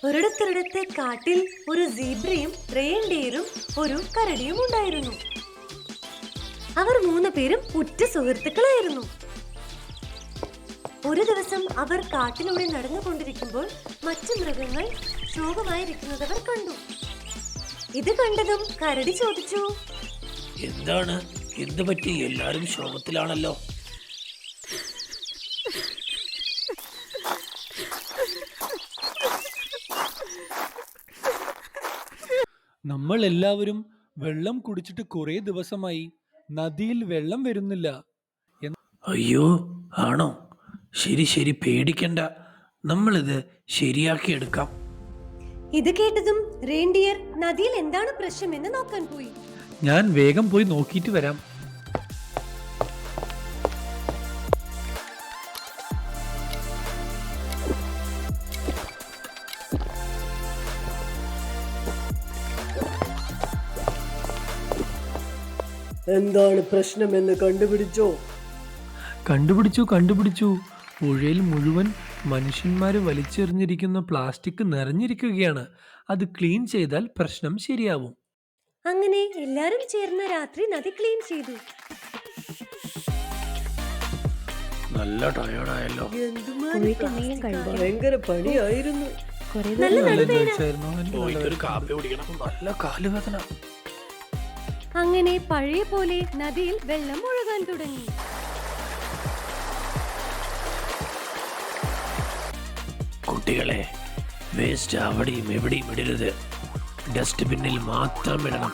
ഒരിടത്തൊരിടത്ത് കാട്ടിൽ ഒരു സീബ്രയും റെയിൻഡിയറും ഒരു കരടിയും ഉണ്ടായിരുന്നു. അവർ 3 പേരും ഉറ്റ സുഹൃത്തുക്കളായിരുന്നു. ഒരു ദിവസം അവർ കാട്ടിലൂടെ നടന്നുകൊണ്ടിരിക്കുമ്പോൾ മറ്റു മൃഗങ്ങൾ ശോകമായിരിക്കുന്നത് അവർ കണ്ടു. ഇത് കണ്ടതും കരടി ചോദിച്ചു, എന്താണ്, എന്ത് പറ്റി? എല്ലാരും ശോകത്തിലാണല്ലോ. നമ്മൾ എല്ലാവരും വെള്ളം കുടിച്ചിട്ട് കുറെ ദിവസമായി. നദിയിൽ വെള്ളം വരുന്നില്ല. അയ്യോ, ആണോ? ശരി ശരി, പേടിക്കണ്ട, നമ്മളിത് ശരിയാക്കി എടുക്കാം. ഇത് കേട്ടതും റെയിൻഡിയർ നദിയിൽ എന്താണ് പ്രശ്നമെന്ന് നോക്കാൻ പോയി. ഞാൻ വേഗം പോയി നോക്കിയിട്ട് വരാം. എന്താണ് പ്രശ്നമെന്ന് കണ്ടുപിടിച്ചോ? കണ്ടുപിടിച്ചു. പുഴയിൽ മുഴുവൻ മനുഷ്യന്മാര് വലിച്ചെറിഞ്ഞിരിക്കുന്ന പ്ലാസ്റ്റിക് നിറഞ്ഞിരിക്കുകയാണ്. അത് ക്ലീൻ ചെയ്താൽ പ്രശ്നം ശരിയാവും. അങ്ങനെ എല്ലാരും ചേർന്ന് രാത്രി നദി ക്ലീൻ ചെയ്തു. നല്ല ടയേർഡായല്ലോ. ഭയങ്കര പണിയായിരുന്നു. പോയിട്ടൊരു കാപ്പി കുടിക്കണം. നല്ല കാലുവേദന. അങ്ങനെ പഴയ പോലെ നദിയിൽ വെള്ളം ഒഴുകാൻ തുടങ്ങി. കുട്ടികളെ, വേസ്റ്റ് അവിടെയും എവിടെയും ഇടരുത്. ഡസ്റ്റ്ബിന്നിൽ മാത്രം ഇടണം.